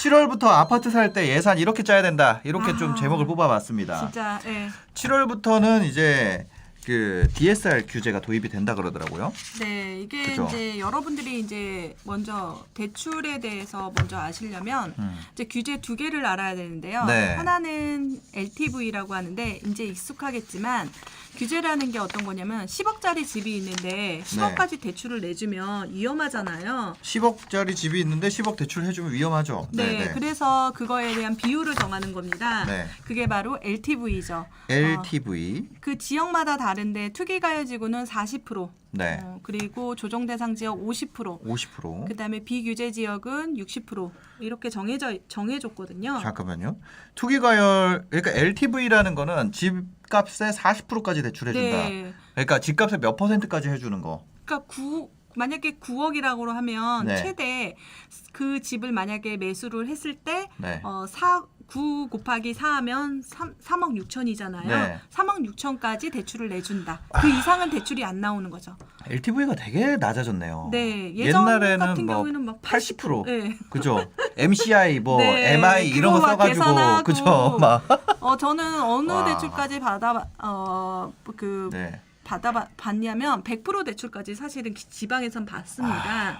7월부터 아파트 살 때 예산 이렇게 짜야 된다. 이렇게 좀 제목을 뽑아봤습니다. 진짜. 예. 7월부터는 이제 그 DSR 규제가 도입이 된다 그러더라고요. 네, 이게 그죠? 이제 여러분들이 이제 먼저 대출에 대해서 먼저 아시려면 이제 규제 두 개를 알아야 되는데요. 네. 하나는 LTV라고 하는데 이제 익숙하겠지만 규제라는 게 어떤 거냐면 10억짜리 집이 있는데 10억까지 대출을 내주면 위험하잖아요. 10억짜리 집이 있는데 10억 대출 해주면 위험하죠. 네, 그래서 그거에 대한 비율을 정하는 겁니다. 네. 그게 바로 LTV죠. LTV. 그 지역마다 다른데 투기가열지구는 40%, 네. 그리고 조정대상 지역 50%, 50%. 그다음에 비규제 지역은 60% 이렇게 정해줬거든요. 잠깐만요. 투기과열 그러니까 LTV라는 거는 집값의 40%까지 대출해준다. 네. 그러니까 집값의 몇 %까지 해주는 거. 그러니까 만약에 9억이라고 하면 네. 최대 그 집을 만약에 매수를 했을 때 네. 9 곱하기 4하면 3억 6천이잖아요. 네. 3억 6천까지 대출을 내준다. 그 이상은 대출이 안 나오는 거죠. LTV가 되게 낮아졌네요. 네, 예전 옛날에는 같은 뭐 경우에는 막 80%. 네. 그죠? MCI 뭐 네, MI 이런 거 그거 막 써가지고 계산하고. 그죠? 막 저는 어느 와. 대출까지 네. 받냐면 100% 대출까지 사실은 지방에선 받습니다.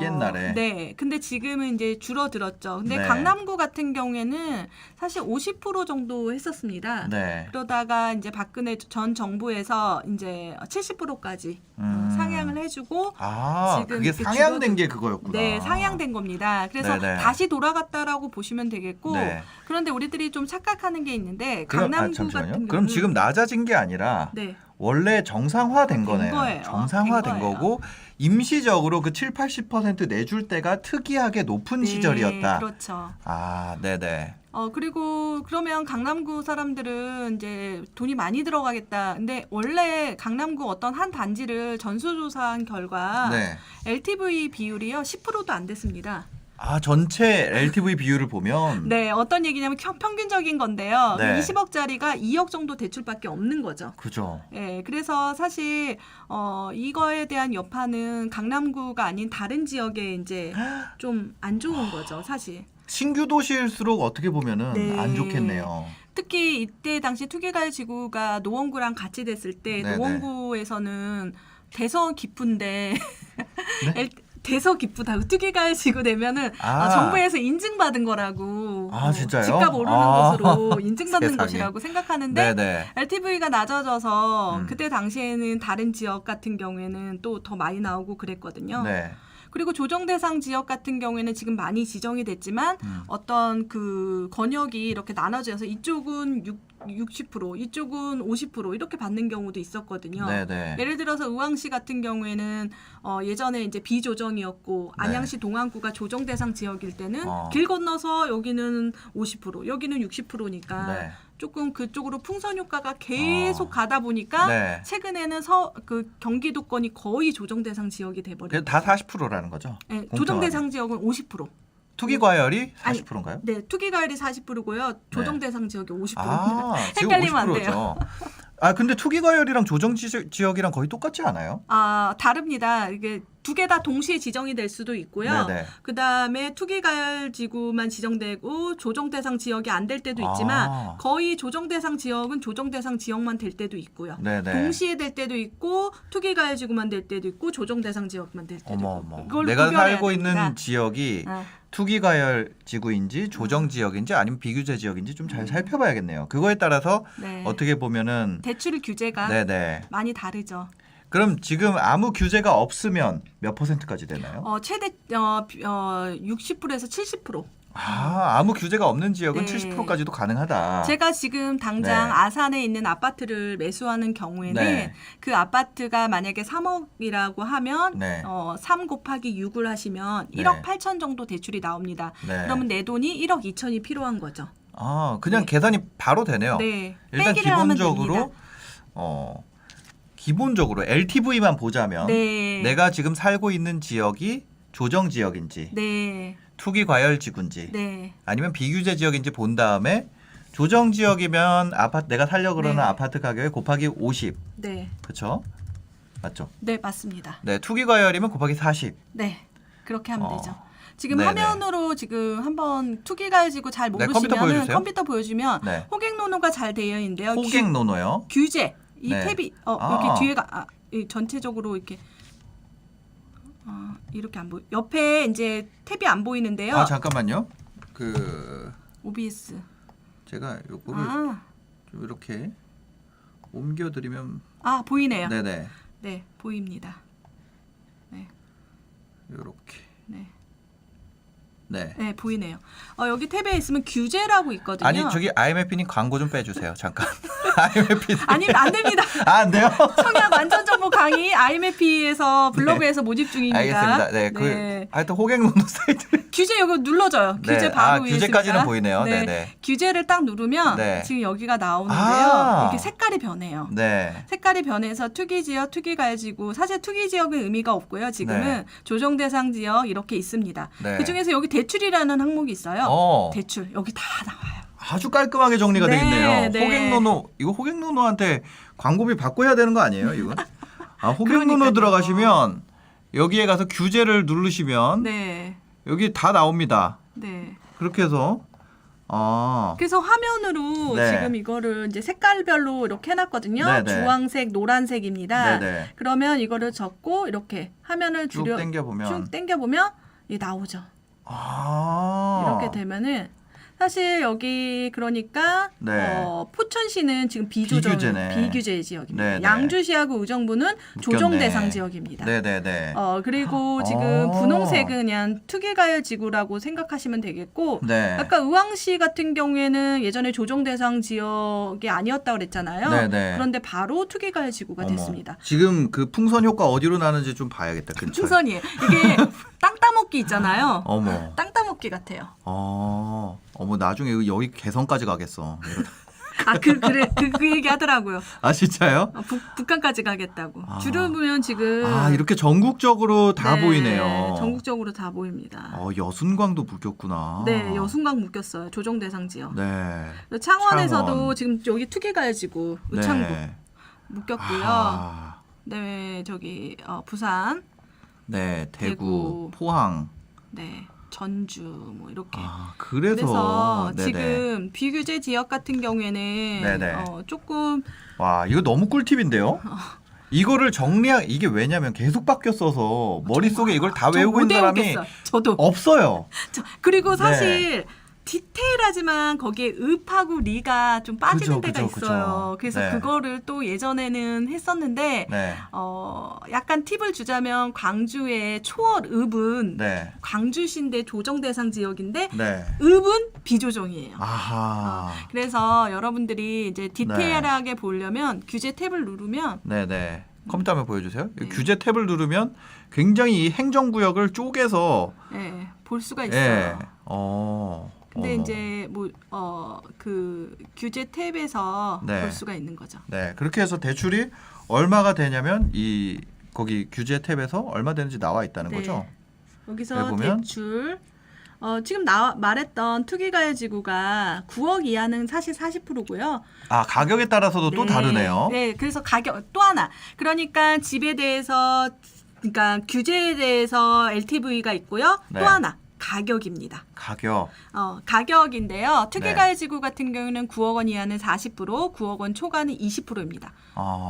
옛날에. 네. 근데 지금은 이제 줄어들었죠. 근데 네. 강남구 같은 경우에는 사실 50% 정도 했었습니다. 네. 그러다가 이제 박근혜 전 정부에서 이제 70%까지 상향을 해주고 아, 지금 그게 이렇게 상향된 게 그거였구나. 네, 상향된 겁니다. 그래서 네네. 다시 돌아갔다라고 보시면 되겠고 네. 그런데 우리들이 좀 착각하는 게 있는데 그럼, 강남구 잠시만요. 같은 경우는 그럼 지금 낮아진 게 아니라 네. 원래 정상화된 된 거네요. 거예요. 정상화된 된 거예요. 거고 임시적으로 그 7, 80% 내줄 때가 특이하게 높은 네, 시절이었다. 그렇죠. 아, 네네. 그리고 그러면 강남구 사람들은 이제 돈이 많이 들어가겠다. 근데 원래 강남구 어떤 한 단지를 전수조사한 결과 네. LTV 비율이요 10%도 안 됐습니다. 아, 전체 LTV 비율을 보면 네, 어떤 얘기냐면 평균적인 건데요. 네. 20억짜리가 2억 정도 대출밖에 없는 거죠. 그죠. 네, 그래서 사실 이거에 대한 여파는 강남구가 아닌 다른 지역에 이제 좀 안 좋은 거죠, 사실. 신규 도시일수록 어떻게 보면은 네. 안 좋겠네요. 특히 이때 당시 투기가열지구가 노원구랑 같이 됐을 때 네네. 노원구에서는 대서 깊은데 네? 대서 깊다고 투기가열지구 되면은 정부에서 인증받은 거라고 아, 진짜요? 집값 오르는 아. 곳으로 인증받는 세상에. 곳이라고 생각하는데 네네. LTV가 낮아져서 그때 당시에는 다른 지역 같은 경우에는 또 더 많이 나오고 그랬거든요. 네. 그리고 조정 대상 지역 같은 경우에는 지금 많이 지정이 됐지만 어떤 그 권역이 이렇게 나눠져서 이쪽은 60%, 이쪽은 50% 이렇게 받는 경우도 있었거든요. 네네. 예를 들어서 의왕시 같은 경우에는 예전에 이제 비조정이었고 네. 안양시 동안구가 조정 대상 지역일 때는 어. 길 건너서 여기는 50%, 여기는 60%니까 네. 조금 그쪽으로 풍선 효과가 계속 가다 보니까 네. 최근에는 그 경기도권이 거의 조정 대상 지역이 돼버렸어요. 다 40%라는 거죠. 네, 조정 대상 지역은 50%. 투기 과열이 40%인가요? 네, 투기가열이 40%고요. 조정 대상 지역이 50%입니다. 아, 지금 헷갈리면 안 50%죠. 돼요. 아, 근데 투기 과열이랑 조정 지역이랑 거의 똑같지 않아요? 다릅니다. 이게 두 개 다 동시에 지정이 될 수도 있고요. 네네. 그다음에 투기가열 지구만 지정되고 조정 대상 지역이 안 될 때도 있지만 아. 거의 조정 대상 지역은 조정 대상 지역만 될 때도 있고요. 네네. 동시에 될 때도 있고 투기가열 지구만 될 때도 있고 조정 대상 지역만 될 때도 어머 있고. 어머. 그걸 내가 구별해야 살고 됩니다. 있는 지역이 네. 투기 과열 지구인지 조정 지역인지 아니면 비규제 지역인지 좀 잘 살펴봐야겠네요. 그거에 따라서 네. 어떻게 보면은 대출 규제가 네네. 많이 다르죠. 그럼 지금 아무 규제가 없으면 몇 %까지 되나요? 최대 60%에서 70%. 아무 규제가 없는 지역은 네. 70%까지도 가능하다. 제가 지금 당장 네. 아산에 있는 아파트를 매수하는 경우에는 네. 그 아파트가 만약에 3억이라고 하면 네. 3 곱하기 6을 하시면 네. 1억 8천 정도 대출이 나옵니다. 네. 그러면 내 돈이 1억 2천이 필요한 거죠. 그냥 네. 계산이 바로 되네요. 네. 일단 빼기를 하면 기본적으로 됩니다. 기본적으로 LTV만 보자면 네. 내가 지금 살고 있는 지역이 조정 지역인지 네. 투기 과열 지구인지 네. 아니면 비규제 지역인지 본 다음에 조정 지역이면 내가 살려고 그러는 네. 아파트 가격에 곱하기 50. 네. 그렇죠? 맞죠? 네, 맞습니다. 네, 투기 과열이면 곱하기 40. 네. 그렇게 하면 어. 되죠. 지금 네네. 화면으로 지금 한번 투기 가지고 잘 네, 모르시면 컴퓨터 컴퓨터 보여주면 네. 호갱노노가 잘 되어 있는데요. 호갱노노요. 규제 이 네. 탭이 아. 이렇게 뒤에가 이 전체적으로 이렇게 이렇게 안 보이. 옆에 이제 탭이 안 보이는데요. 아 잠깐만요. OBS. 제가 요거를 좀 이렇게 옮겨드리면 보이네요. 네네 네, 보입니다. 네, 요렇게 네, 네. 네, 보이네요. 여기 탭에 있으면 규제라고 있거든요. 아니 저기 IMF님 광고 좀 빼주세요. 잠깐. IMF 아니면 안 됩니다. 안 돼요? 청약 완전 정보 강의 IMF에서 블로그에서 모집 중입니다. 알겠습니다. 네, 하여튼 호갱노노 사이트. 규제 여기 눌러줘요. 네. 규제 바로 위에 규제까지는 있습니다. 보이네요. 네. 네. 규제를 딱 누르면 네. 지금 여기가 나오는데요. 이렇게 색깔이 변해요. 네. 색깔이 변해서 투기지역, 투기가지구. 사실 투기지역은 의미가 없고요. 지금은 네. 조정 대상 지역 이렇게 있습니다. 네. 그중에서 여기 대출이라는 항목이 있어요. 대출 여기 다 나와요. 아주 깔끔하게 정리가 네, 돼 있네요. 네. 호갱노노 이거 호갱노노한테 광고비 받고 해야 되는 거 아니에요, 이건? 호갱노노 그러니까요. 들어가시면 여기에 가서 규제를 누르시면 네. 여기 다 나옵니다. 네. 그렇게 해서 그래서 화면으로 네. 지금 이거를 이제 색깔별로 이렇게 해놨거든요. 네네. 주황색, 노란색입니다. 네네. 그러면 이거를 적고 이렇게 화면을 쭉 당겨보면 쭉 당겨보면 이게 나오죠. 아. 이렇게 되면은 사실 여기 그러니까 네. 포천시는 지금 비규제네. 비규제 지역입니다. 네네. 양주시하고 의정부는 조정 대상 지역입니다. 네네네. 그리고 지금 분홍색은 그냥 투기가열 지구라고 생각하시면 되겠고, 네. 아까 의왕시 같은 경우에는 예전에 조정 대상 지역이 아니었다고 그랬잖아요. 네네. 그런데 바로 투기가열 지구가 어머. 됐습니다. 지금 그 풍선 효과 어디로 나는지 좀 봐야겠다. 근처에. 풍선이에요. 이게 땅 따먹기 있잖아요. 어머. 땅 따먹기 같아요. 어머 나중에 여기 개성까지 가겠어. 그 얘기 하더라고요. 아 진짜요? 북한까지 가겠다고. 줄을 보면 지금 이렇게 전국적으로 다 네, 보이네요. 전국적으로 다 보입니다. 여순광도 묶였구나. 네, 여순강 묶였어요. 조정 대상 지역. 네. 창원에서도 창원. 지금 여기 투기가열지구 의창구 네. 묶였고요. 네, 저기 부산, 네, 대구, 대구. 포항. 네, 전주 뭐 이렇게. 그래서 네네. 지금 비규제 지역 같은 경우에는 네네. 조금 와 이거 너무 꿀팁인데요. 이거를 이게 왜냐면 계속 바뀌었어서 머릿속에 이걸 다 저 외우고 못 있는 사람이 외우겠어요. 저도. 없어요. 그리고 사실 디테일하지만 거기에 읍하고 리가 좀 빠지는 그죠, 데가 그죠, 있어요. 그죠. 그래서 네. 그거를 또 예전에는 했었는데 네. 약간 팁을 주자면 광주의 초월읍은 네. 광주시인데 조정 대상 지역인데 네. 읍은 비조정이에요. 아하. 그래서 여러분들이 이제 디테일하게 보려면 규제 탭을 누르면 네네. 컴퓨터 한번 보여주세요. 네. 규제 탭을 누르면 굉장히 이 행정구역을 쪼개서 볼 수가 있어요. 근데 어머. 이제 그 규제 탭에서 네. 볼 수가 있는 거죠. 네, 그렇게 해서 대출이 얼마가 되냐면 거기 규제 탭에서 얼마 되는지 나와 있다는 네. 거죠. 여기서 보면 대출 지금 말했던 투기가열 지구가 9억 이하는 사실 40%고요. 가격에 따라서도 또 다르네요. 네, 그래서 가격 또 하나. 그러니까 집에 대해서 그러니까 규제에 대해서 LTV가 있고요. 네. 또 하나 가격입니다. 가격. 가격인데요. 투기가열 지구 같은 경우는 9억 원 이하는 40%, 9억 원 초과는 20%입니다.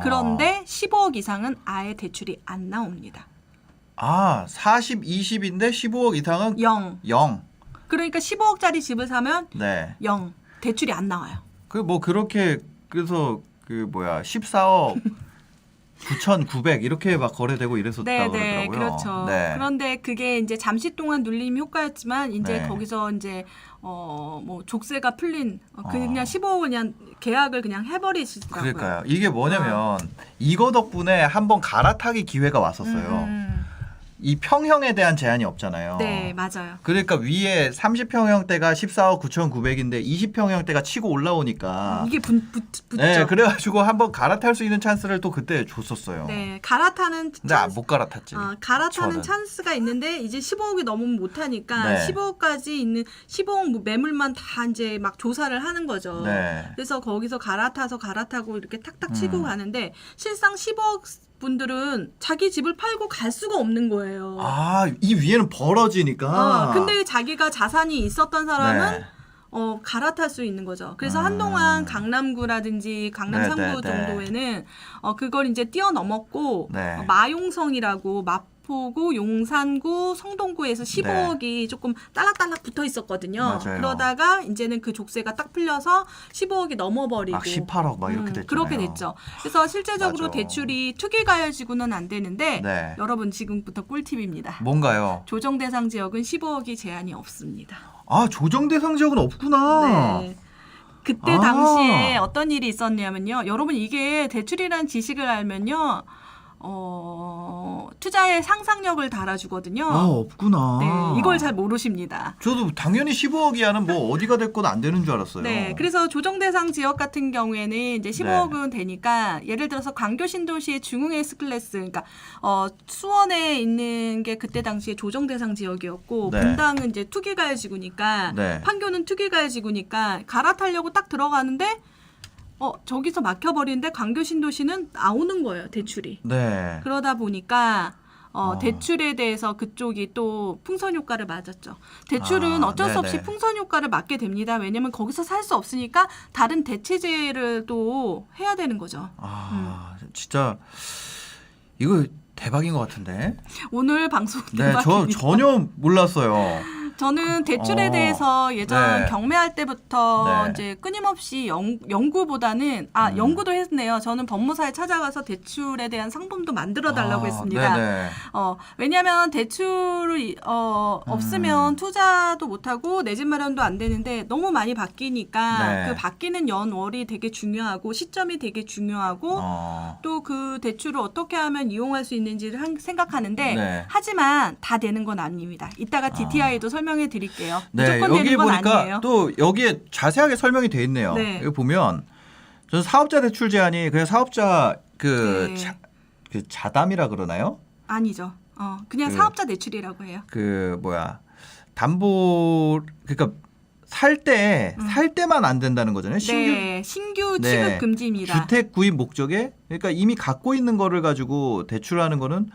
그런데 15억 이상은 아예 대출이 안 나옵니다. 40, 20인데 15억 이상은 0. 그러니까 15억짜리 집을 사면 네. 0. 대출이 안 나와요. 그렇게 그래서 14억 9,900 이렇게 막 거래되고 이랬었다고 그러더라고요. 그렇죠. 네. 그런데 그게 이제 잠시 동안 눌림 효과였지만 이제 네. 거기서 이제 뭐 족쇄가 풀린 그냥 15억을 그냥 계약을 그냥 해버리시더라고요. 그러니까요. 이게 뭐냐면 이거 덕분에 한번 갈아타기 기회가 왔었어요. 이 평형에 대한 제한이 없잖아요. 네, 맞아요. 그러니까 위에 30평형대가 14억 9,900인데 20평형대가 치고 올라오니까 이게 붙죠. 네, 그래가지고 한번 갈아탈 수 있는 찬스를 또 그때 줬었어요. 네, 갈아타는 근데 못 갈아탔지. 갈아타는 저는. 찬스가 있는데 이제 15억이 넘으면 못하니까 네. 15억까지 있는 15억 매물만 다 이제 막 조사를 하는 거죠. 네. 그래서 거기서 갈아타고 이렇게 탁탁 치고 가는데 실상 15억 분들은 자기 집을 팔고 갈 수가 없는 거예요. 아, 이 위에는 벌어지니까. 근데 자기가 자산이 있었던 사람은 네. 갈아탈 수 있는 거죠. 그래서 한동안 강남구라든지 강남 네, 3구 네, 네. 정도에는 그걸 이제 뛰어넘었고 네. 마용성이라고 마포구, 용산구, 성동구에서 15억이 조금 딸락딸락 붙어 있었거든요. 맞아요. 그러다가 이제는 그 족쇄가 딱 풀려서 15억이 넘어버리고 막 18억 막 이렇게 됐잖아요. 그렇게 됐죠. 그래서 실제적으로 맞아. 대출이 투기가열지구는 안 되는데 네. 여러분 지금부터 꿀팁입니다. 뭔가요? 조정 대상 지역은 15억이 제한이 없습니다. 아, 조정 대상 지역은 없구나. 네. 그때 아. 당시에 어떤 일이 있었냐면요. 여러분 이게 대출이라는 지식을 알면요. 투자의 상상력을 달아주거든요. 아, 없구나. 네, 이걸 잘 모르십니다. 저도 당연히 15억이야는 뭐 어디가 됐건 안 되는 줄 알았어요. 네, 그래서 조정 대상 지역 같은 경우에는 이제 15억은 되니까 예를 들어서 광교 신도시의 중흥 S클래스, 그러니까 수원에 있는 게 그때 당시에 조정 대상 지역이었고 네. 분당은 이제 투기가열 지구니까 네. 판교는 투기가열 지구니까 갈아타려고 딱 들어가는데 저기서 막혀버리는데 광교 신도시는 나오는 거예요, 대출이. 네. 그러다 보니까 대출에 대해서 그쪽이 또 풍선 효과를 맞았죠. 대출은 어쩔 수 없이 네네. 풍선 효과를 맞게 됩니다. 왜냐면 거기서 살 수 없으니까 다른 대체제를 또 해야 되는 거죠. 진짜 이거 대박인 것 같은데. 오늘 방송 네, 저 대박입니다. 전혀 몰랐어요. 저는 대출에 대해서 예전 네. 경매할 때부터 네. 이제 끊임없이 연구보다는 연구도 했네요. 저는 법무사에 찾아가서 대출에 대한 상품도 만들어 달라고 했습니다. 네네. 왜냐하면 대출이 없으면 투자도 못하고 내 집 마련도 안 되는데 너무 많이 바뀌니까 네. 그 바뀌는 연월이 되게 중요하고 시점이 되게 중요하고 또 그 대출을 어떻게 하면 이용할 수 있는지를 생각하는데 네. 하지만 다 되는 건 아닙니다. 이따가 DTI도 설명해 드릴게요. 네, 무조건 여기 되는 건 보니까 아니에요. 또 여기에 자세하게 설명이 돼 있네요. 네. 여기 보면 저는 사업자 대출 제한이 그냥 사업자 그 자담이라 그러나요? 아니죠. 그냥 사업자 대출이라고 해요. 담보 그러니까 살 때만 안 된다는 거잖아요. 신규 취급 금지입니다. 주택 구입 목적에 그러니까 이미 갖고 있는 거를 가지고 대출하는 거는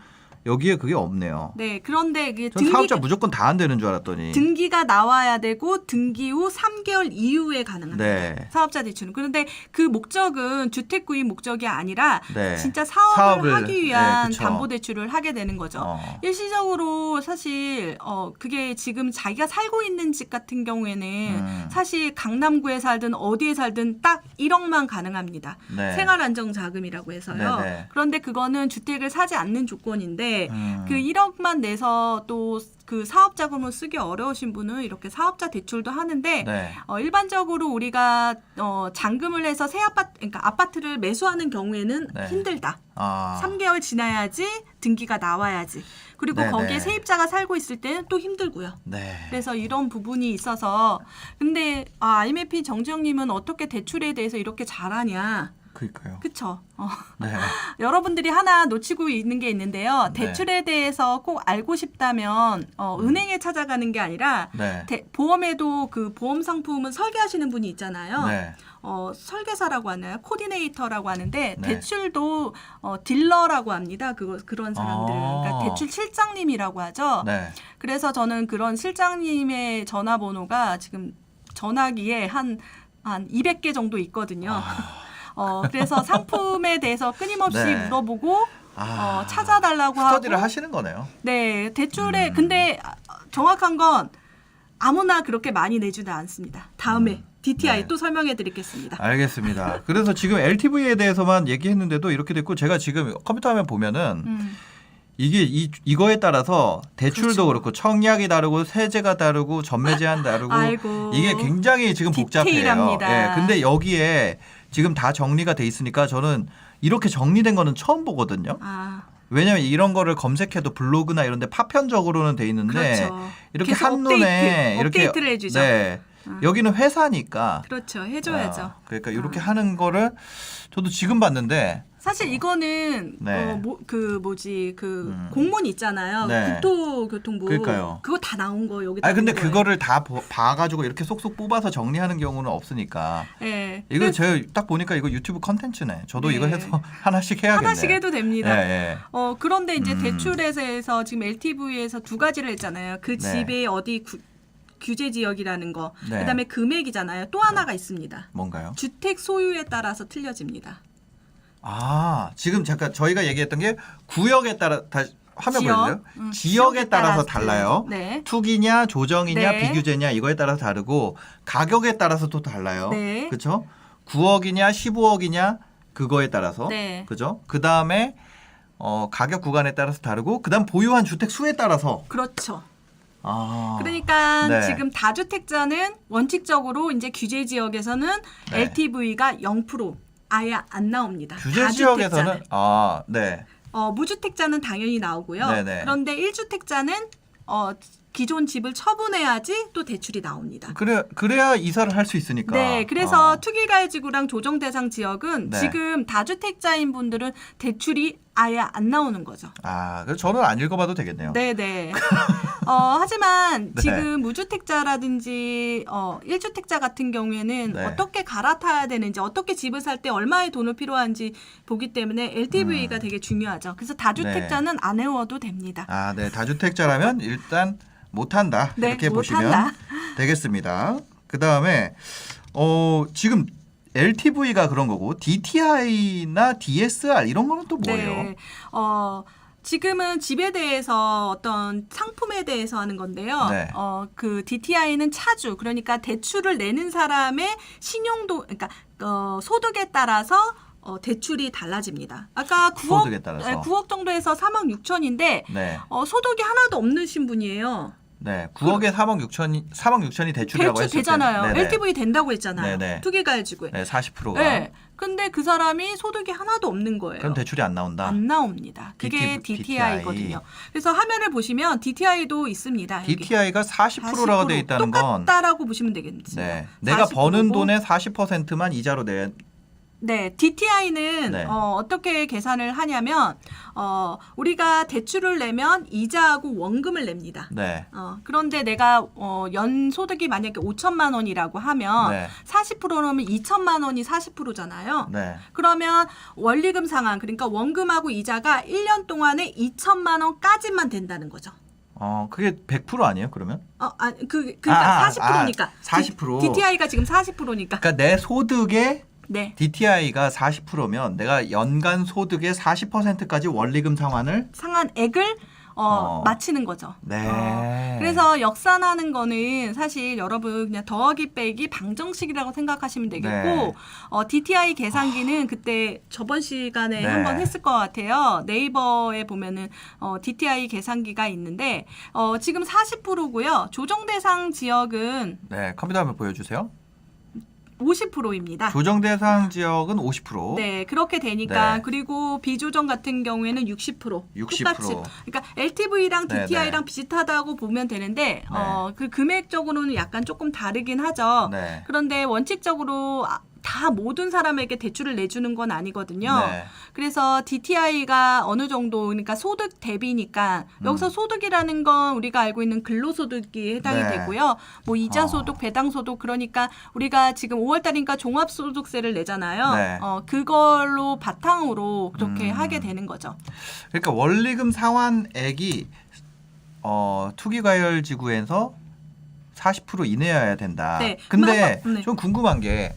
여기에 그게 없네요. 네, 그런데 그 전 사업자 무조건 다 안 되는 줄 알았더니 등기가 나와야 되고 등기 후 3개월 이후에 가능합니다. 네. 사업자 대출은. 그런데 그 목적은 주택 구입 목적이 아니라 네. 진짜 사업을 하기 위한 그쵸. 담보 대출을 하게 되는 거죠. 일시적으로 사실 그게 지금 자기가 살고 있는 집 같은 경우에는 사실 강남구에 살든 어디에 살든 딱 1억만 가능합니다. 네. 생활안정자금이라고 해서요. 네네. 그런데 그거는 주택을 사지 않는 조건인데 그 1억만 내서 또 그 사업 자금을 쓰기 어려우신 분은 이렇게 사업자 대출도 하는데 네. 일반적으로 우리가 잔금을 해서 새 그러니까 아파트를 매수하는 경우에는 네. 힘들다. 3개월 지나야지 등기가 나와야지. 그리고 네네. 거기에 세입자가 살고 있을 때는 또 힘들고요. 네. 그래서 이런 부분이 있어서 근데 IMF 정주영님은 어떻게 대출에 대해서 이렇게 잘하냐? 그러니까요. 그쵸? 네. 여러분들이 하나 놓치고 있는 게 있는데요. 네. 대출에 대해서 꼭 알고 싶다면 은행에 찾아가는 게 아니라 네. 보험에도 그 보험 상품은 설계하시는 분이 있잖아요. 네. 설계사라고 하나요? 코디네이터라고 하는데 네. 대출도 딜러라고 합니다. 그런 사람들. 그러니까 대출 실장님이라고 하죠. 네. 그래서 저는 그런 실장님의 전화번호가 지금 전화기에 한 200개 정도 있거든요. 그래서 상품에 대해서 끊임없이 네. 물어보고 찾아달라고 하고 스터디를 하시는 거네요. 네, 대출에 근데 정확한 건 아무나 그렇게 많이 내주지 않습니다. 다음에 DTI 네. 또 설명해 드리겠습니다. 알겠습니다. 그래서 지금 LTV에 대해서만 얘기했는데도 이렇게 됐고 제가 지금 컴퓨터 화면 보면은 이게 이거에 따라서 대출도 그렇죠. 그렇고 청약이 다르고 세제가 다르고 전매 제한 다르고 아이고. 이게 굉장히 지금 복잡해요. 디테일합니다. 예. 근데 여기에 지금 다 정리가 돼 있으니까 저는 이렇게 정리된 거는 처음 보거든요. 왜냐면 이런 거를 검색해도 블로그나 이런 데 파편적으로는 돼 있는데 그렇죠. 이렇게 계속 한눈에 이렇게 업데이트를 해주죠. 네. 여기는 회사니까 그렇죠. 해줘야죠. 그러니까 이렇게 하는 거를 저도 지금 봤는데 사실 이거는 네. 공문 있잖아요. 네. 국토교통부. 그러니까요. 그거 다 나온 거 여기. 근데 그거를 다 봐가지고 이렇게 쏙쏙 뽑아서 정리하는 경우는 없으니까. 네. 이거 제가 딱 보니까 이거 유튜브 컨텐츠네. 저도 네. 이거 해서 하나씩 해야겠네. 하나씩 해도 됩니다. 네. 그런데 이제 대출에서 지금 LTV에서 두 가지를 했잖아요. 그 집의 어디 규제 지역이라는 거. 네. 그다음에 금액이잖아요. 또 하나가 있습니다. 뭔가요? 주택 소유에 따라서 틀려집니다. 지금 잠깐 저희가 얘기했던 게 구역에 따라 다시 화면 보여주세요. 지역에 지역에 따라서 따라서 달라요. 네. 투기냐 조정이냐 네. 비규제냐 이거에 따라서 다르고 가격에 따라서 또 달라요. 네. 그렇죠? 9억이냐 15억이냐 그거에 따라서. 네. 그죠? 그다음에 가격 구간에 따라서 다르고 그다음 보유한 주택 수에 따라서. 그렇죠. 그러니까 네. 지금 다주택자는 원칙적으로 이제 규제 지역에서는 네. LTV가 0% 아예 안 나옵니다. 규제 지역에서는 네. 무주택자는 당연히 나오고요. 네네. 그런데 1주택자는 기존 집을 처분해야지 또 대출이 나옵니다. 그래야 이사를 할 수 있으니까. 네, 그래서 투기가해지구랑 조정 대상 지역은 네. 지금 다주택자인 분들은 대출이 아예 안 나오는 거죠. 그래서 저는 안 읽어봐도 되겠네요. 네네. 하지만 네. 지금 무주택자라든지 1주택자 같은 경우에는 네. 어떻게 갈아타야 되는지 어떻게 집을 살 때 얼마의 돈을 필요한지 보기 때문에 LTV가 되게 중요하죠. 그래서 다주택자는 안 외워도 됩니다. 네. 다주택자라면 일단 못한다. 네, 이렇게 못한다. 보시면 되겠습니다. 그다음에 지금 LTV가 그런 거고 DTI나 DSR 이런 거는 또 뭐예요? 네. 지금은 집에 대해서 어떤 상품에 대해서 하는 건데요. 네. 그 DTI는 차주, 그러니까 대출을 내는 사람의 신용도, 그러니까 소득에 따라서 대출이 달라집니다. 아까 9억, 소득에 따라서. 9억 정도에서 3억 6천인데 네. 소득이 하나도 없는 분이에요. 네. 9억에 3억 6천이 대출이라고 대출 했을 되잖아요. 때. 네네. LTV 된다고 했잖아요. 네네. 투기가해지구에. 네, 40%가. 네. 근데 그 사람이 소득이 하나도 없는 거예요. 그럼 대출이 안 나온다. 안 나옵니다. 그게 DTI. DTI거든요. 그래서 화면을 보시면 DTI도 있습니다. 여기. DTI가 40%라고 돼 있다는 건 똑같다라고 보시면 되겠습니다. 네. 내가 40%고. 버는 돈의 40%만 이자로 내. 네, DTI는 네. 어떻게 계산을 하냐면 우리가 대출을 내면 이자하고 원금을 냅니다. 네. 그런데 내가 연 소득이 만약에 5천만 원이라고 하면 네. 40%면 2천만 원이 40%잖아요. 네. 그러면 원리금 상환, 그러니까 원금하고 이자가 1년 동안에 2천만 원까지만 된다는 거죠. 그게 100% 아니에요, 그러면? 그러니까 40%니까. 40%. DTI가 지금 40%니까. 그러니까 내 소득의 네. DTI가 40%면 내가 연간 소득의 40%까지 원리금 상환을 상환액을 맞히는 거죠. 네. 그래서 역산하는 거는 사실 여러분 그냥 더하기 빼기 방정식이라고 생각하시면 되겠고 네. DTI 계산기는 그때 저번 시간에 네. 한번 했을 것 같아요. 네이버에 보면은 DTI 계산기가 있는데 지금 40%고요. 조정 대상 지역은 네, 컴퓨터 한번 보여주세요. 50%입니다. 조정 대상 지역은 50%. 네, 그렇게 되니까 네. 그리고 비조정 같은 경우에는 60%. 60%. 똑같이. 그러니까 LTV랑 네, DTI랑 네. 비슷하다고 보면 되는데 네. 그 금액적으로는 약간 조금 다르긴 하죠. 네. 그런데 원칙적으로 다 모든 사람에게 대출을 내주는 건 아니거든요. 네. 그래서 DTI가 어느 정도 그러니까 소득 대비니까 여기서 소득이라는 건 우리가 알고 있는 근로소득이 해당이 네. 되고요. 뭐 이자소득, 배당소득 그러니까 우리가 지금 5월달이니까 종합소득세를 내잖아요. 네. 그걸로 바탕으로 그렇게 하게 되는 거죠. 그러니까 원리금 상환액이 투기과열지구에서 40% 이내여야 된다. 네. 근데 네. 좀 궁금한 게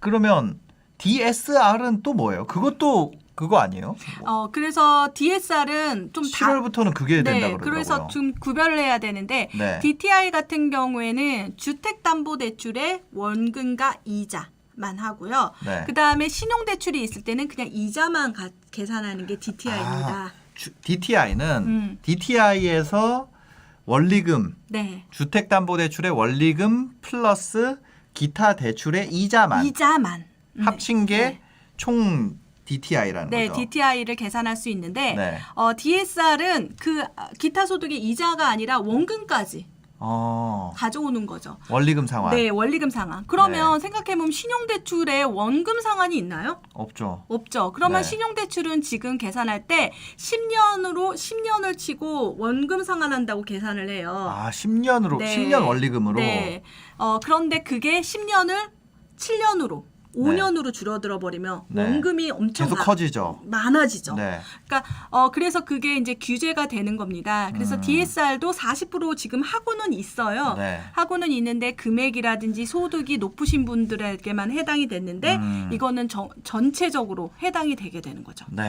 그러면 DSR은 또 뭐예요? 그것도 그거 아니에요? 그래서 DSR은 좀 7월부터는 그게 된다 네, 그러더라고요. 그래서 좀 구별을 해야 되는데 네. DTI 같은 경우에는 주택담보대출의 원금과 이자만 하고요. 네. 그다음에 신용대출이 있을 때는 그냥 이자만 계산하는 게 DTI입니다. DTI는 DTI에서 원리금, 네. 주택담보대출의 원리금 플러스 기타 대출의 이자만 합친 게 총 DTI라는 네, 거죠. DTI를 계산할 수 있는데 네. DSR은 그 기타 소득의 이자가 아니라 원금까지 가져오는 거죠. 원리금 상환. 네, 원리금 상환. 그러면 생각해보면 신용대출에 원금 상환이 있나요? 없죠. 없죠. 그러면 네. 신용대출은 지금 계산할 때 10년을 치고 원금 상환한다고 계산을 해요. 아, 10년으로, 네. 10년 원리금으로. 네. 그런데 그게 10년을 7년으로 5년으로 줄어들어 버리면 네. 원금이 엄청 계속 커지죠. 많아지죠. 네. 그러니까 그래서 그게 이제 규제가 되는 겁니다. 그래서 DSR도 40% 지금 하고는 있어요. 네. 하고는 있는데 금액이라든지 소득이 높으신 분들에게만 해당이 됐는데 이거는 전체적으로 해당이 되게 되는 거죠. 네.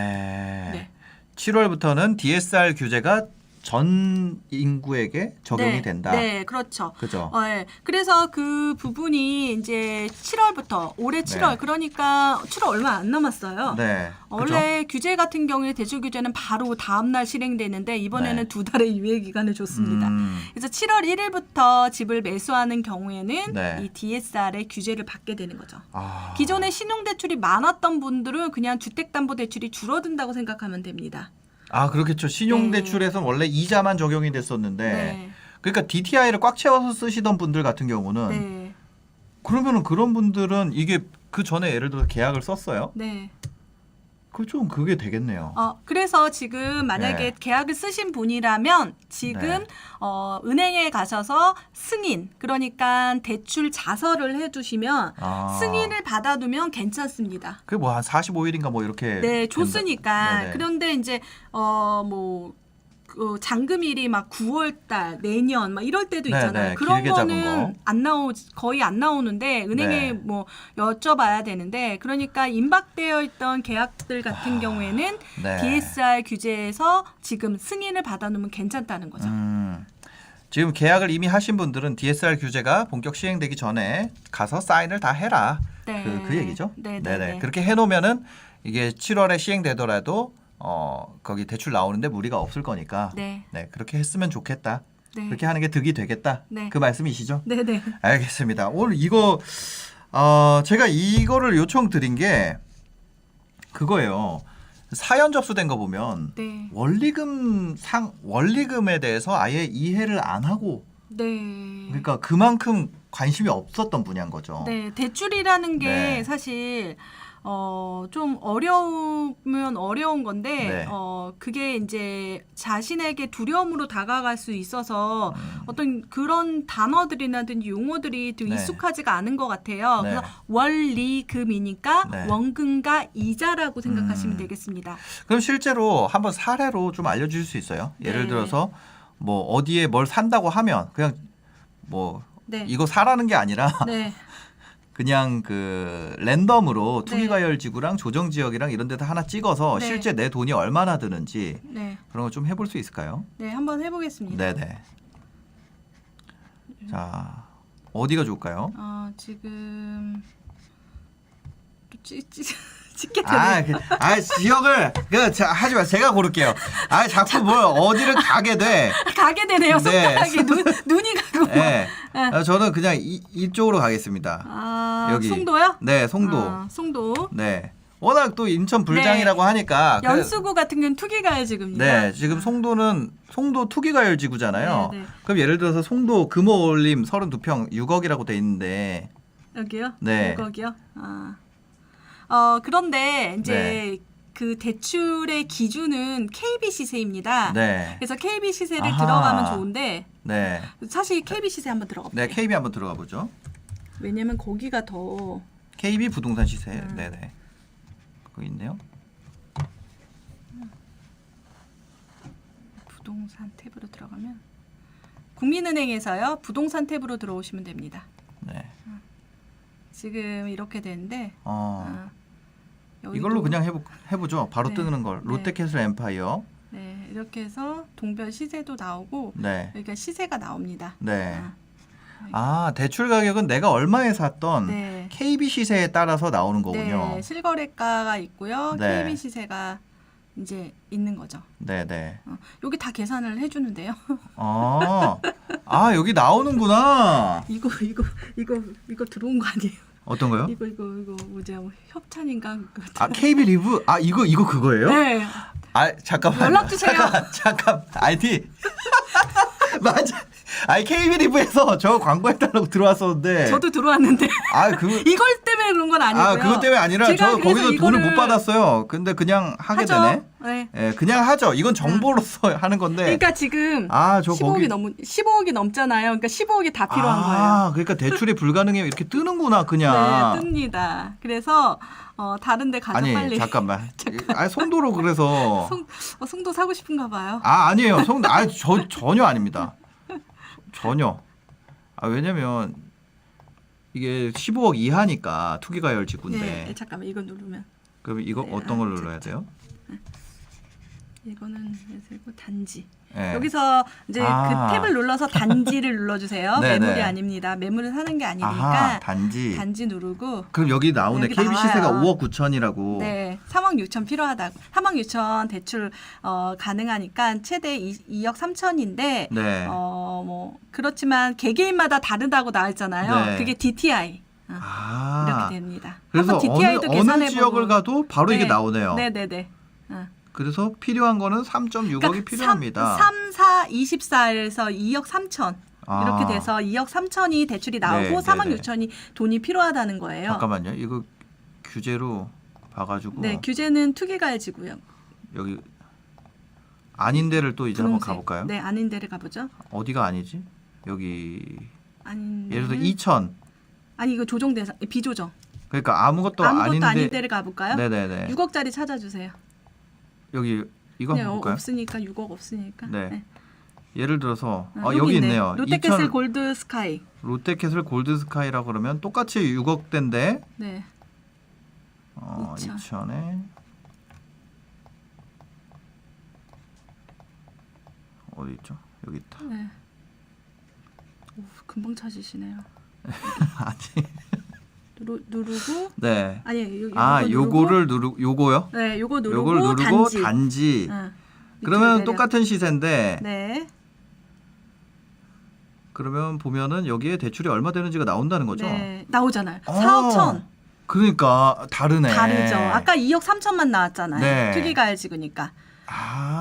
네. 7월부터는 DSR 규제가 전 인구에게 적용이 네, 된다. 네, 그렇죠. 그죠? 네. 그래서 그 부분이 이제 7월부터 올해 7월 네. 그러니까 7월 얼마 안 남았어요. 네. 원래 규제 같은 경우에 대출 규제는 바로 다음 날 실행되는데 이번에는 네. 2달의 유예 기간을 줬습니다. 그래서 7월 1일부터 집을 매수하는 경우에는 네. 이 DSR의 규제를 받게 되는 거죠. 아. 기존에 신용대출이 많았던 분들은 그냥 주택담보대출이 줄어든다고 생각하면 됩니다. 아, 그렇겠죠. 신용대출에서는 원래 이자만 적용이 됐었는데 네. 그러니까 DTI를 꽉 채워서 쓰시던 분들 같은 경우는 네. 그러면은 그런 분들은 이게 그 전에 예를 들어서 계약을 썼어요. 네. 그 좀 그게 되겠네요. 그래서 지금 만약에 네. 계약을 쓰신 분이라면 지금 네. 은행에 가셔서 승인, 그러니까 대출 자서를 해두시면 승인을 받아두면 괜찮습니다. 그게 뭐 한 45일인가 뭐 이렇게 네, 줬으니까. 네네. 그런데 이제 잔금일이 막 9월달 내년 막 이럴 때도 있잖아요. 네네, 그런 길게 잡은 거는 거. 거의 안 나오는데 은행에 네. 뭐 여쭤봐야 되는데 그러니까 임박되어 있던 계약들 같은 경우에는 네. DSR 규제에서 지금 승인을 받아놓으면 괜찮다는 거죠. 지금 계약을 이미 하신 분들은 DSR 규제가 본격 시행되기 전에 가서 사인을 다 해라. 네. 그 얘기죠. 네네네. 네네. 그렇게 해놓으면은 이게 7월에 시행되더라도 거기 대출 나오는데 무리가 없을 거니까. 네. 네, 그렇게 했으면 좋겠다. 네. 그렇게 하는 게 득이 되겠다. 네. 그 말씀이시죠? 네네. 알겠습니다. 오늘 이거 제가 이거를 요청드린 게 그거예요. 사연 접수된 거 보면 네. 원리금에 대해서 아예 이해를 안 하고 네. 그러니까 그만큼 관심이 없었던 분야인 거죠. 네, 대출이라는 게 네. 사실 좀 어려우면 어려운 건데 네. 그게 이제 자신에게 두려움으로 다가갈 수 있어서 어떤 그런 단어들이라든지 용어들이 좀 네. 익숙하지가 않은 것 같아요. 네. 그래서 원리금이니까 네. 원금과 이자라고 생각하시면 되겠습니다. 그럼 실제로 한번 사례로 좀 알려주실 수 있어요? 예를 네. 들어서 뭐 어디에 뭘 산다고 하면 그냥 뭐 네. 이거 사라는 게 아니라 네. 그냥 그 랜덤으로 네. 투기과열지구랑 조정지역이랑 이런 데다 하나 찍어서 네. 실제 내 돈이 얼마나 드는지 네. 그런 거 좀 해볼 수 있을까요? 네, 한번 해보겠습니다. 네네. 자, 어디가 좋을까요? 지금 또 찍게 되네요. 지역을 하지 마. 제가 고를게요. 자꾸 뭘 어디를 가게 돼. 가게 되네요. 네. 손가락이 눈이 가고. 네. 저는 그냥 이쪽으로 가겠습니다. 여기. 송도요? 네, 송도. 송도. 네. 워낙 또 인천 불장이라고 하니까. 연수구 같은 경우는 투기가열지구입니다. 네, 지금 송도는 송도 투기가열지구잖아요. 네, 네. 그럼 예를 들어서 송도 금호올림 32평 6억이라고 돼 있는데. 여기요? 네. 6억이요? 그런데 이제 네. 그 대출의 기준은 KB 시세입니다. 네. 그래서 KB 시세를 아하. 들어가면 좋은데 네. 사실 KB 시세 한번 들어가 볼게요. 네, KB 한번 들어가 보죠. 왜냐면 거기가 더 KB 부동산 시세. 네네. 거기 있네요. 부동산 탭으로 들어가면 국민은행에서요. 부동산 탭으로 들어오시면 됩니다. 네. 지금 이렇게 되는데 여기도, 이걸로 그냥 해보죠. 바로 네. 뜨는 걸. 롯데캐슬 엠파이어. 네, 이렇게 해서 동별 시세도 나오고 네. 여기가 시세가 나옵니다. 네. 대출 가격은 내가 얼마에 샀던 네. KB 시세에 따라서 나오는 거군요. 네, 실거래가가 있고요. 네. KB 시세가 이제 있는 거죠. 네네. 여기 다 계산을 해주는데요. 여기 나오는구나. 이거 들어온 거 아니에요? 어떤 거요? 이거 뭐지? 협찬인가? KB 리브? 이거 그거예요? 네. 잠깐만. 연락 주세요. 잠깐. 아이디. 맞아. 아니 KB리브에서 저 광고해달라고 들어왔었는데. 저도 들어왔는데 이걸 때문에 그런 건 아니고요. 그것 때문에 아니라 저 거기서 돈을 못 받았어요. 근데 그냥 하게 하죠. 되네. 네. 예, 그냥 하죠. 이건 정보로서 하는 건데. 그러니까 지금 저 15억이 넘잖아요. 그러니까 15억이 다 필요한 거예요. 그러니까 대출이 불가능해요. 이렇게 뜨는구나 그냥. 네, 뜹니다. 그래서 다른데 가서 아니 빨리. 잠깐만. 송도로 그래서. 송도 사고 싶은가 봐요. 아니에요. 전혀 아닙니다. 전혀. 왜냐면 이게 15억 이하니까 투기과열지구인데. 네, 잠깐만 이거 누르면. 그럼 이거 어떤 걸 눌러야 돼요? 이거는 그리고 단지. 네. 여기서 이제 그 탭을 눌러서 단지를 눌러주세요. 네네. 매물이 아닙니다. 매물을 사는 게 아니니까 단지 누르고. 그럼 여기 나오네. 여기 KB 시세가 나와요. 5억 9천이라고. 네, 3억 6천 필요하다고. 3억 6천 대출 가능하니까 최대 2억 3천인데 네. 뭐 그렇지만 개개인마다 다르다고 나왔잖아요. 네. 그게 DTI. 이렇게 됩니다. 그래서 한번 DTI도 어느 지역을 가도 바로 이게 나오네요. 네네네. 그래서 필요한 거는 3.6억이 그러니까 필요합니다. 3, 4, 24에서 2억 3천. 이렇게 돼서 2억 3천이 대출이 나오고 네, 3억 네네. 6천이 돈이 필요하다는 거예요. 잠깐만요. 이거 규제로 봐가지고. 네, 규제는 투기가해지고요. 여기 아닌 데를 또 이제 한번 가볼까요? 네, 아닌 데를 가보죠. 어디가 아니지? 여기 아닌 예를 들어 데는- 2천. 아니 이거 조정 대상 비조정. 그러니까 아무것도 아닌 아닌데. 데를 가볼까요? 네네네. 6억짜리 찾아주세요. 여기 이거 네, 한번 볼까요? 없으니까 6억 없으니까. 네. 예를 들어서 여기 있네요. 롯데캐슬 2000 골드 스카이. 롯데캐슬 골드스카이라고 그러면 똑같이 6억대인데 네. 2000. 2000에 어디 있죠? 여기 있다. 네. 오, 금방 찾으시네요. 아니. 누르고 네. 아니 요거를 요거요? 네, 요거 누르고 요걸 누르고 단지. 응. 그러면 밑으로 똑같은 시세인데 네. 그러면 보면은 여기에 대출이 얼마 되는지가 나온다는 거죠. 네. 나오잖아요. 4억 천. 그러니까 다르네. 다르죠. 아까 2억 3천만 나왔잖아요. 네. 투기가해지구니까.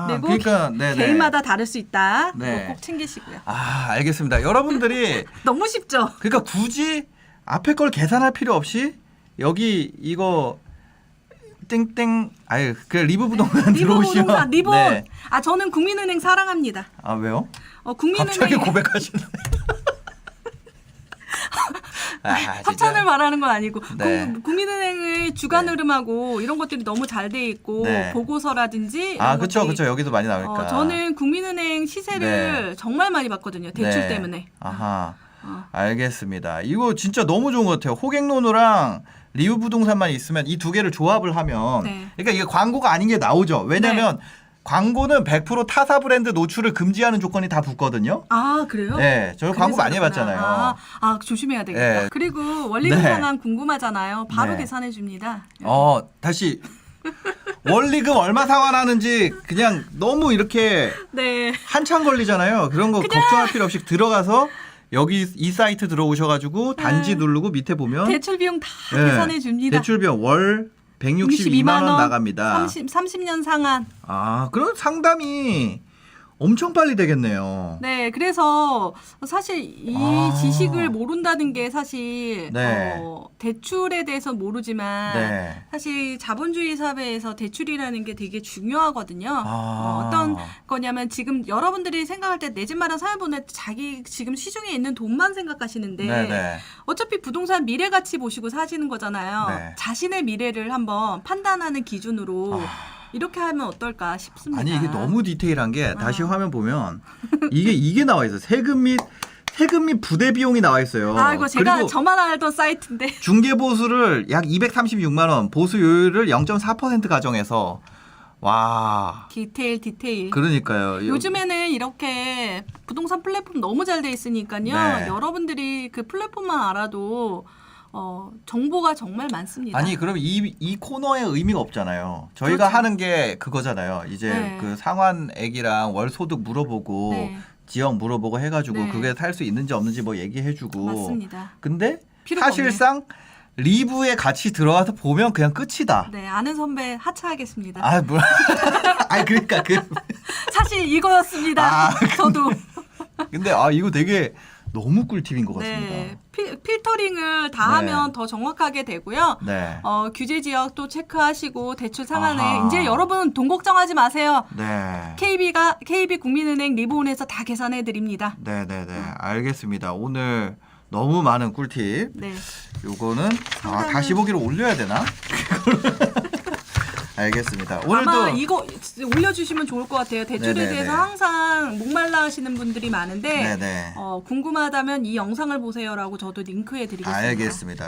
그리고 그러니까 개인마다 다를 수 있다. 네. 그거 꼭 챙기시고요. 알겠습니다. 여러분들이 너무 쉽죠? 그러니까 굳이 앞에 걸 계산할 필요 없이 여기 이거 땡땡 그 리브 부동산 들어오시면 부동산, 리본. 네. 저는 국민은행 사랑합니다. 왜요? 국민은행 갑자기 고백하시네. 협찬을 말하는 건 아니고 네. 국민은행의 주간 네. 흐름하고 이런 것들이 너무 잘 돼 있고 네. 보고서라든지 그렇죠. 여기도 많이 나오니까. 저는 국민은행 시세를 정말 많이 봤거든요. 대출 때문에. 알겠습니다. 이거 진짜 너무 좋은 것 같아요. 호갱노노랑 리브 부동산만 있으면 이 두 개를 조합을 하면 그러니까 이게 광고가 아닌 게 나오죠. 왜냐면 광고는 100% 타사 브랜드 노출을 금지하는 조건이 다 붙거든요. 그래요? 네, 저 광고 많이 그렇구나. 해봤잖아요. 조심해야 되겠다. 네. 그리고 원리금 상환 궁금하잖아요. 바로 계산해 줍니다. 다시 원리금 얼마 상환하는지 그냥 너무 이렇게 한참 걸리잖아요. 그런 거 걱정할 필요 없이 들어가서 여기 이 사이트 들어오셔가지고 단지 누르고 밑에 보면 대출 비용 다 계산해 줍니다. 대출 비용 월 162만 원 나갑니다. 30년 상한. 그럼 상담이 엄청 빨리 되겠네요. 네, 그래서 사실 이 지식을 모른다는 게 사실 대출에 대해서 모르지만 사실 자본주의 사회에서 대출이라는 게 되게 중요하거든요. 어떤 거냐면 지금 여러분들이 생각할 때 내 집 마련 사연 보낼 때 자기 지금 시중에 있는 돈만 생각하시는데 어차피 부동산 미래 가치 보시고 사시는 거잖아요. 자신의 미래를 한번 판단하는 기준으로 이렇게 하면 어떨까 싶습니다. 아니 이게 너무 디테일한 게 다시 화면 보면 이게 나와 있어요. 세금 및 부대 비용이 나와 있어요. 이거 제가 저만 알던 사이트인데. 중개 보수를 약 236만 원, 보수율을 0.4% 가정해서 디테일. 그러니까요. 요즘에는 이렇게 부동산 플랫폼 너무 잘 돼 있으니까요. 여러분들이 그 플랫폼만 알아도 정보가 정말 많습니다. 아니 그럼 이 코너의 의미가 없잖아요. 저희가 하는 게 그거잖아요. 이제 그 상환액이랑 월 소득 물어보고 지역 물어보고 해가지고 그게 살 수 있는지 없는지 뭐 얘기해주고. 맞습니다. 근데 사실상 리브에 같이 들어와서 보면 그냥 끝이다. 네, 아는 선배 하차하겠습니다. 그러니까 사실 이거였습니다. 저도. 근데 이거 되게 너무 꿀팁인 것 같습니다. 네, 필터링을 다 네. 하면 더 정확하게 되고요. 네. 규제 지역도 체크하시고 대출 상한을 아하. 이제 여러분 돈 걱정하지 마세요. 네. KB 국민은행 리본에서 다 계산해 드립니다. 네네네. 알겠습니다. 오늘 너무 많은 꿀팁. 네. 요거는 상당한- 다시 보기로 올려야 되나? 알겠습니다. 오늘도 아마 이거 올려주시면 좋을 것 같아요. 대출에 네네네. 대해서 항상 목말라 하시는 분들이 많은데 네네. 궁금하다면 이 영상을 보세요라고 저도 링크해 드리겠습니다. 알겠습니다.